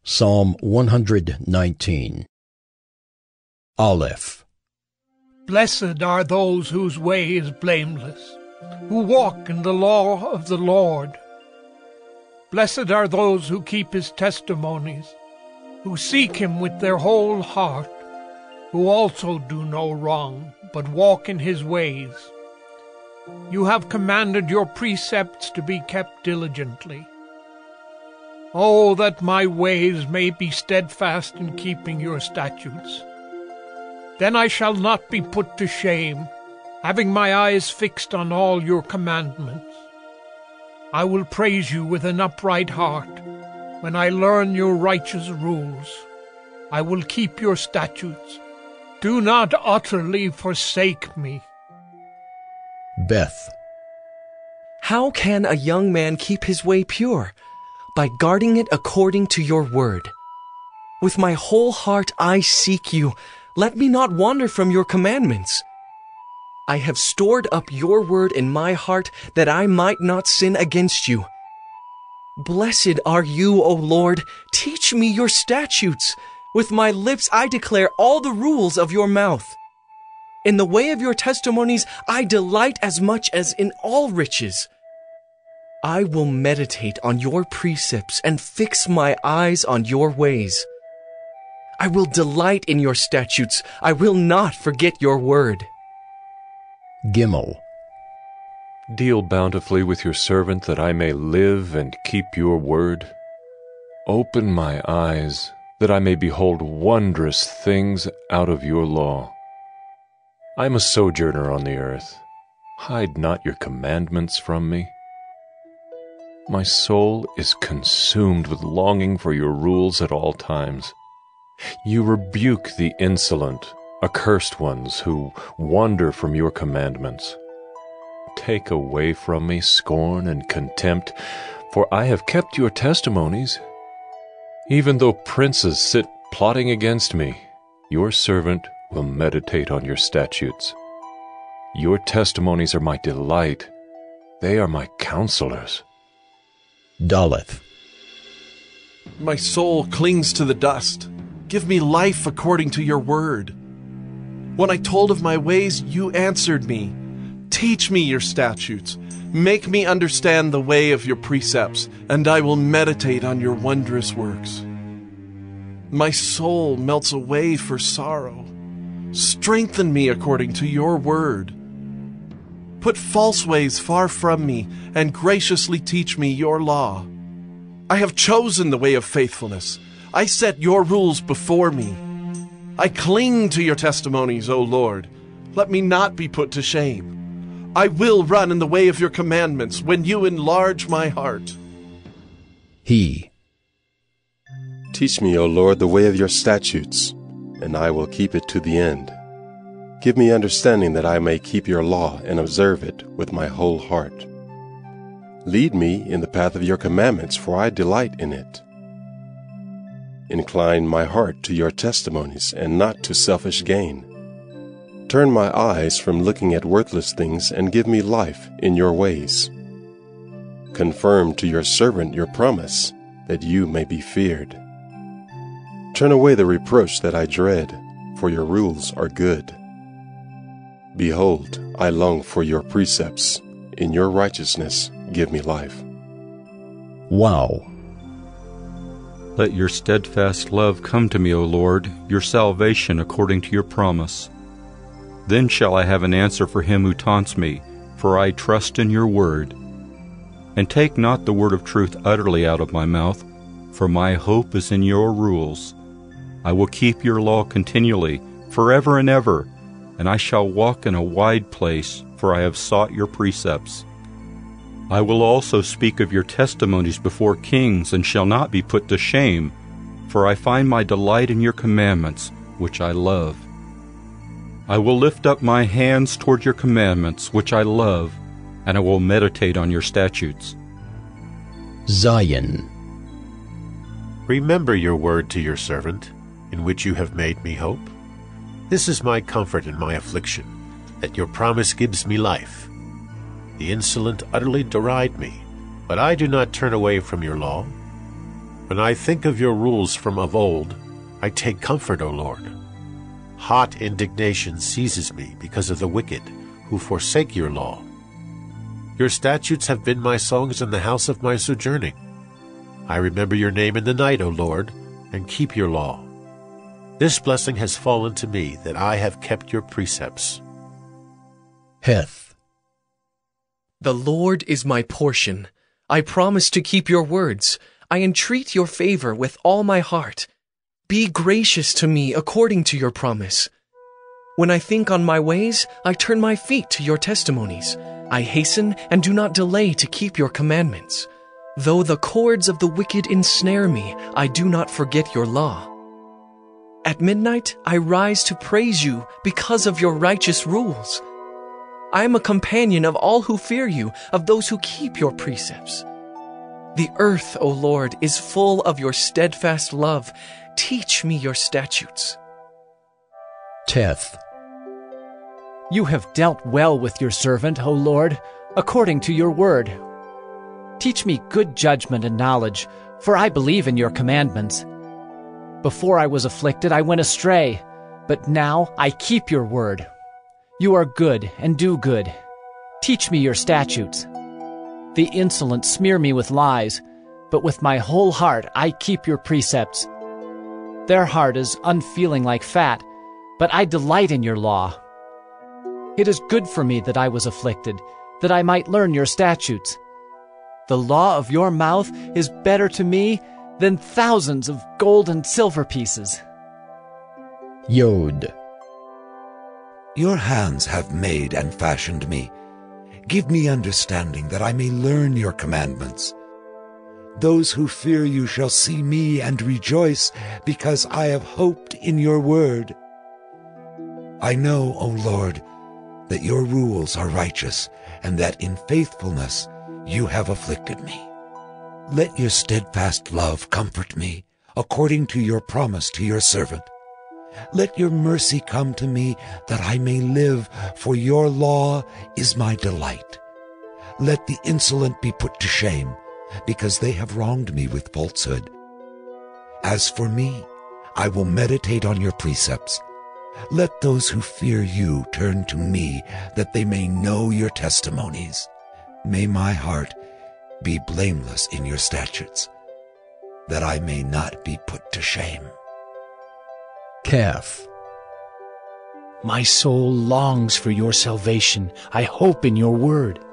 Psalm 119. Aleph. Blessed are those whose way is blameless, who walk in the law of the Lord. Blessed are those who keep his testimonies, who seek him with their whole heart, who also do no wrong, but walk in his ways. You have commanded your precepts to be kept diligently. Oh, that my ways may be steadfast in keeping your statutes. Then I shall not be put to shame, having my eyes fixed on all your commandments. I will praise you with an upright heart when I learn your righteous rules. I will keep your statutes. Do not utterly forsake me. Beth. How can a young man keep his way pure? By guarding it according to your word. With my whole heart I seek you. Let me not wander from your commandments. I have stored up your word in my heart that I might not sin against you. Blessed are you, O Lord. Teach me your statutes. With my lips I declare all the rules of your mouth. In the way of your testimonies I delight as much as in all riches. I will meditate on your precepts and fix my eyes on your ways. I will delight in your statutes. I will not forget your word. Gimel. Deal bountifully with your servant that I may live and keep your word. Open my eyes that I may behold wondrous things out of your law. I am a sojourner on the earth. Hide not your commandments from me. My soul is consumed with longing for your rules at all times. You rebuke the insolent, accursed ones who wander from your commandments. Take away from me scorn and contempt, for I have kept your testimonies. Even though princes sit plotting against me, your servant will meditate on your statutes. Your testimonies are my delight. They are my counselors. Daleth. My soul clings to the dust. Give me life according to your word. When I told of my ways, you answered me. Teach me your statutes. Make me understand the way of your precepts, and I will meditate on your wondrous works. My soul melts away for sorrow. Strengthen me according to your word. Put false ways far from me, and graciously teach me your law. I have chosen the way of faithfulness. I set your rules before me. I cling to your testimonies, O Lord. Let me not be put to shame. I will run in the way of your commandments when you enlarge my heart. He. Teach me, O Lord, the way of your statutes, and I will keep it to the end. Give me understanding that I may keep your law and observe it with my whole heart. Lead me in the path of your commandments, for I delight in it. Incline my heart to your testimonies and not to selfish gain. Turn my eyes from looking at worthless things and give me life in your ways. Confirm to your servant your promise, that you may be feared. Turn away the reproach that I dread, for your rules are good. Behold, I long for your precepts. In your righteousness, give me life. Wow. Let your steadfast love come to me, O Lord, your salvation according to your promise. Then shall I have an answer for him who taunts me, for I trust in your word. And take not the word of truth utterly out of my mouth, for my hope is in your rules. I will keep your law continually, forever and ever, and I shall walk in a wide place, for I have sought your precepts. I will also speak of your testimonies before kings, and shall not be put to shame, for I find my delight in your commandments, which I love. I will lift up my hands toward your commandments, which I love, and I will meditate on your statutes. Zion. Remember your word to your servant, in which you have made me hope. This is my comfort in my affliction, that your promise gives me life. The insolent utterly deride me, but I do not turn away from your law. When I think of your rules from of old, I take comfort, O Lord. Hot indignation seizes me because of the wicked who forsake your law. Your statutes have been my songs in the house of my sojourning. I remember your name in the night, O Lord, and keep your law. This blessing has fallen to me, that I have kept your precepts. Heth. The Lord is my portion. I promise to keep your words. I entreat your favor with all my heart. Be gracious to me according to your promise. When I think on my ways, I turn my feet to your testimonies. I hasten and do not delay to keep your commandments. Though the cords of the wicked ensnare me, I do not forget your law. At midnight, I rise to praise you because of your righteous rules. I am a companion of all who fear you, of those who keep your precepts. The earth, O Lord, is full of your steadfast love. Teach me your statutes. Teth. You have dealt well with your servant, O Lord, according to your word. Teach me good judgment and knowledge, for I believe in your commandments. Before I was afflicted, I went astray, but now I keep your word. You are good and do good. Teach me your statutes. The insolent smear me with lies, but with my whole heart I keep your precepts. Their heart is unfeeling like fat, but I delight in your law. It is good for me that I was afflicted, that I might learn your statutes. The law of your mouth is better to me than thousands of gold and silver pieces. Yod. Your hands have made and fashioned me. Give me understanding that I may learn your commandments. Those who fear you shall see me and rejoice, because I have hoped in your word. I know, O Lord, that your rules are righteous, and that in faithfulness you have afflicted me. Let your steadfast love comfort me, according to your promise to your servant. Let your mercy come to me, that I may live, for your law is my delight. Let the insolent be put to shame, because they have wronged me with falsehood. As for me, I will meditate on your precepts. Let those who fear you turn to me, that they may know your testimonies. May my heart be blameless in your statutes, that I may not be put to shame. Calf. My soul longs for your salvation. I hope in your word.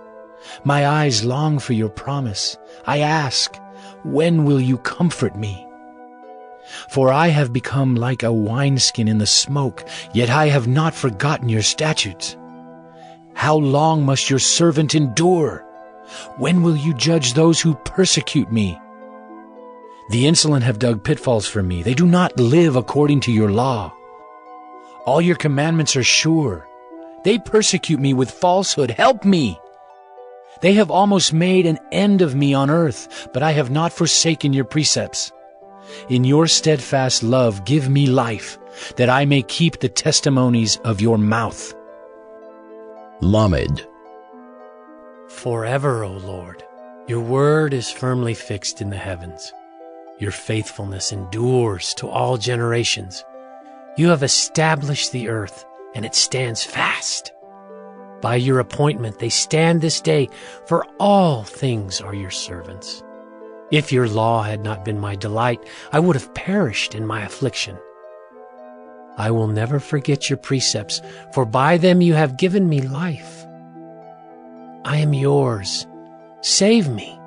My eyes long for your promise. I ask, when will you comfort me? For I have become like a wineskin in the smoke, yet I have not forgotten your statutes. How long must your servant endure? When will you judge those who persecute me? The insolent have dug pitfalls for me. They do not live according to your law. All your commandments are sure. They persecute me with falsehood. Help me. They have almost made an end of me on earth, but I have not forsaken your precepts. In your steadfast love, give me life, that I may keep the testimonies of your mouth. Lamed. Forever, O Lord, your word is firmly fixed in the heavens. Your faithfulness endures to all generations. You have established the earth, and it stands fast. By your appointment they stand this day, for all things are your servants. If your law had not been my delight, I would have perished in my affliction. I will never forget your precepts, for by them you have given me life. I am yours. Save me,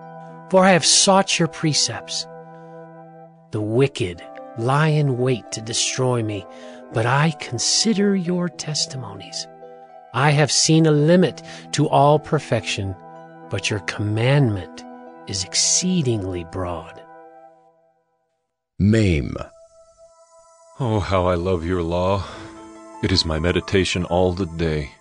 for I have sought your precepts. The wicked lie in wait to destroy me, but I consider your testimonies. I have seen a limit to all perfection, but your commandment is exceedingly broad. Mame. Oh, how I love your law. It is my meditation all the day.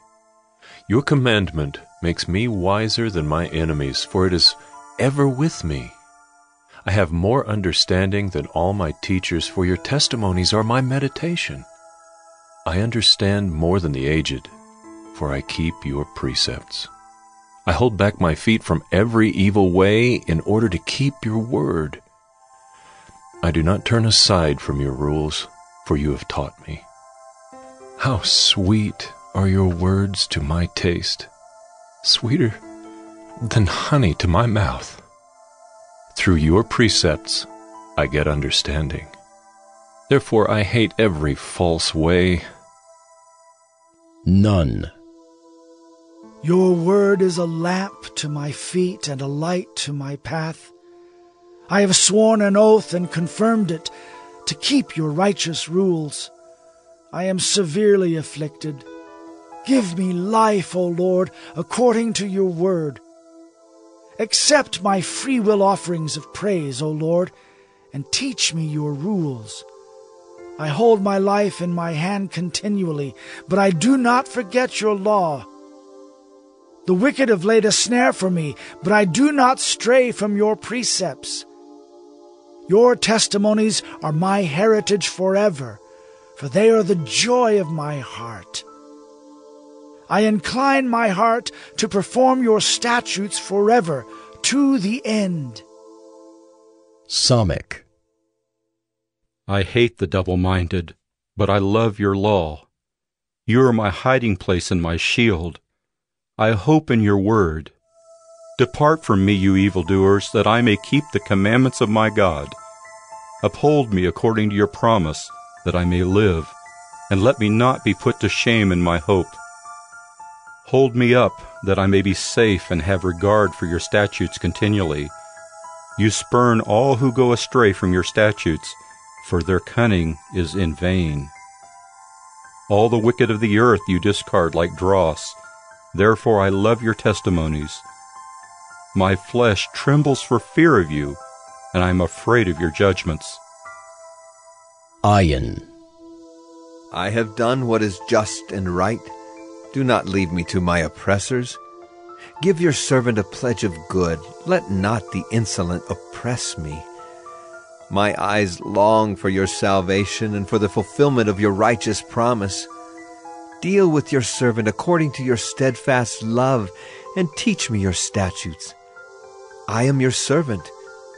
Your commandment makes me wiser than my enemies, for it is ever with me. I have more understanding than all my teachers, for your testimonies are my meditation. I understand more than the aged, for I keep your precepts. I hold back my feet from every evil way in order to keep your word. I do not turn aside from your rules, for you have taught me. How sweet are your words to my taste, sweeter than honey to my mouth. Through your precepts I get understanding. Therefore I hate every false way. None. Your word is a lamp to my feet and a light to my path. I have sworn an oath and confirmed it to keep your righteous rules. I am severely afflicted. Give me life, O Lord, according to your word. Accept my free will offerings of praise, O Lord, and teach me your rules. I hold my life in my hand continually, but I do not forget your law. The wicked have laid a snare for me, but I do not stray from your precepts. Your testimonies are my heritage forever, for they are the joy of my heart. I incline my heart to perform your statutes forever, to the end. Samekh. I hate the double-minded, but I love your law. You are my hiding place and my shield. I hope in your word. Depart from me, you evildoers, that I may keep the commandments of my God. Uphold me according to your promise, that I may live, and let me not be put to shame in my hope. Hold me up, that I may be safe and have regard for your statutes continually. You spurn all who go astray from your statutes, for their cunning is in vain. All the wicked of the earth you discard like dross. Therefore I love your testimonies. My flesh trembles for fear of you, and I am afraid of your judgments. Ayin. I have done what is just and right. Do not leave me to my oppressors. Give your servant a pledge of good. Let not the insolent oppress me. My eyes long for your salvation and for the fulfillment of your righteous promise. Deal with your servant according to your steadfast love, and teach me your statutes. I am your servant.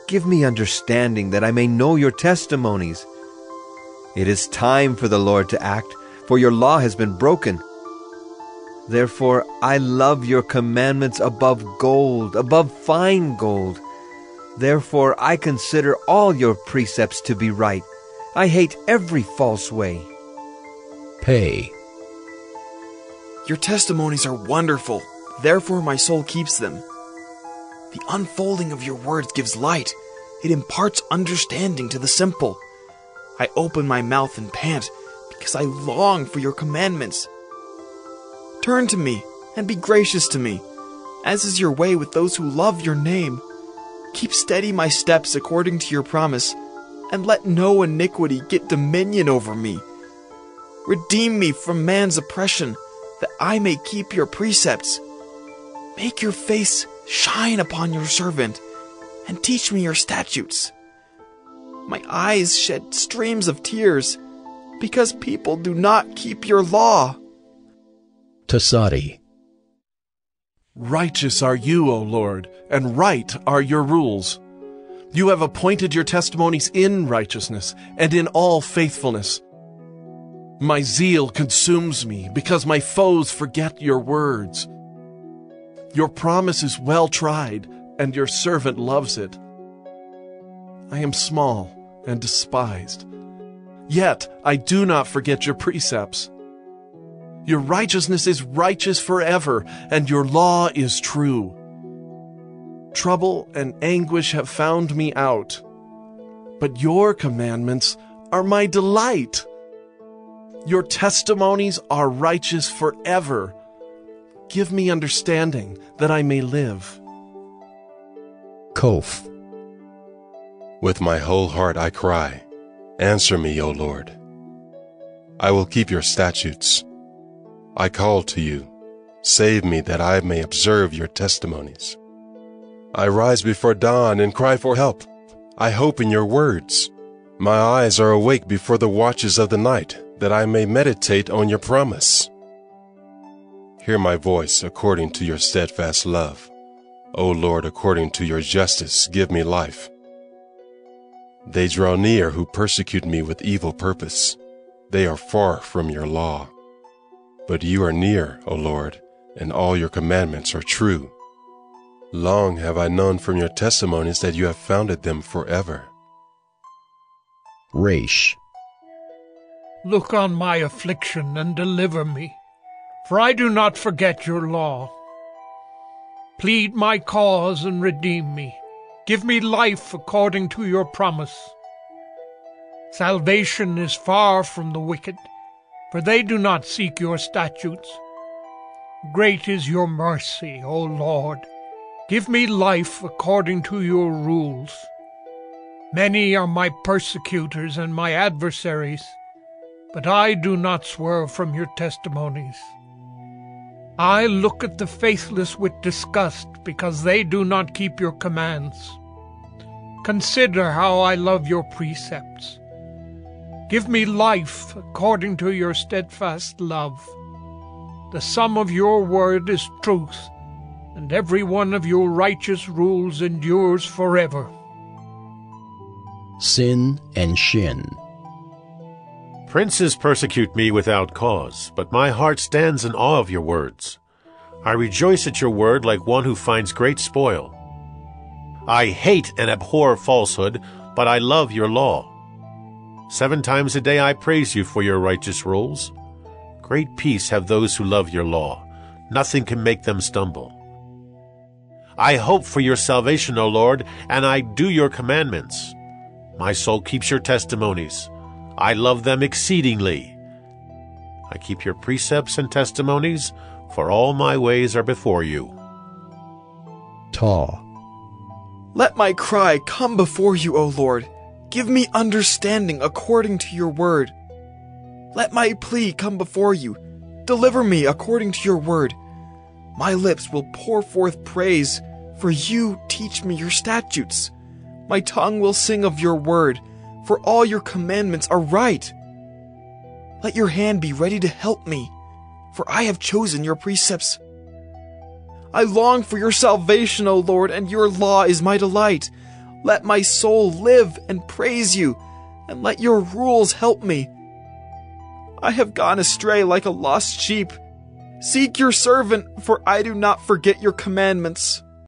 Give me understanding that I may know your testimonies. It is time for the Lord to act, for your law has been broken. Therefore I love your commandments above gold, above fine gold. Therefore I consider all your precepts to be right. I hate every false way. Pe. Your testimonies are wonderful, therefore my soul keeps them. The unfolding of your words gives light. It imparts understanding to the simple. I open my mouth and pant, because I long for your commandments. Turn to me, and be gracious to me, as is your way with those who love your name. Keep steady my steps according to your promise, and let no iniquity get dominion over me. Redeem me from man's oppression, that I may keep your precepts. Make your face shine upon your servant, and teach me your statutes. My eyes shed streams of tears, because people do not keep your law. Tasadi. Righteous are you, O Lord, and right are your rules. You have appointed your testimonies in righteousness and in all faithfulness. My zeal consumes me, because my foes forget your words. Your promise is well tried, and your servant loves it. I am small and despised, yet I do not forget your precepts. Your righteousness is righteous forever, and your law is true. Trouble and anguish have found me out, but your commandments are my delight. Your testimonies are righteous forever. Give me understanding that I may live. Koph. With my whole heart I cry, answer me, O Lord. I will keep your statutes. I call to you, save me that I may observe your testimonies. I rise before dawn and cry for help. I hope in your words. My eyes are awake before the watches of the night, that I may meditate on your promise. Hear my voice according to your steadfast love. O Lord, according to your justice, give me life. They draw near who persecute me with evil purpose. They are far from your law. But you are near, O Lord, and all your commandments are true. Long have I known from your testimonies that you have founded them forever. Resh. Look on my affliction and deliver me, for I do not forget your law. Plead my cause and redeem me. Give me life according to your promise. Salvation is far from the wicked, for they do not seek your statutes. Great is your mercy, O Lord. Give me life according to your rules. Many are my persecutors and my adversaries, but I do not swerve from your testimonies. I look at the faithless with disgust, because they do not keep your commands. Consider how I love your precepts. Give me life according to your steadfast love. The sum of your word is truth, and every one of your righteous rules endures forever. Sin and Shin. Princes persecute me without cause, but my heart stands in awe of your words. I rejoice at your word like one who finds great spoil. I hate and abhor falsehood, but I love your law. 7 times a day I praise you for your righteous rules. Great peace have those who love your law. Nothing can make them stumble. I hope for your salvation, O Lord, and I do your commandments. My soul keeps your testimonies. I love them exceedingly. I keep your precepts and testimonies, for all my ways are before you. Taw. Let my cry come before you, O Lord. Give me understanding according to your word. Let my plea come before you. Deliver me according to your word. My lips will pour forth praise, for you teach me your statutes. My tongue will sing of your word, for all your commandments are right. Let your hand be ready to help me, for I have chosen your precepts. I long for your salvation, O Lord, and your law is my delight. Let my soul live and praise you, and let your rules help me. I have gone astray like a lost sheep. Seek your servant, for I do not forget your commandments.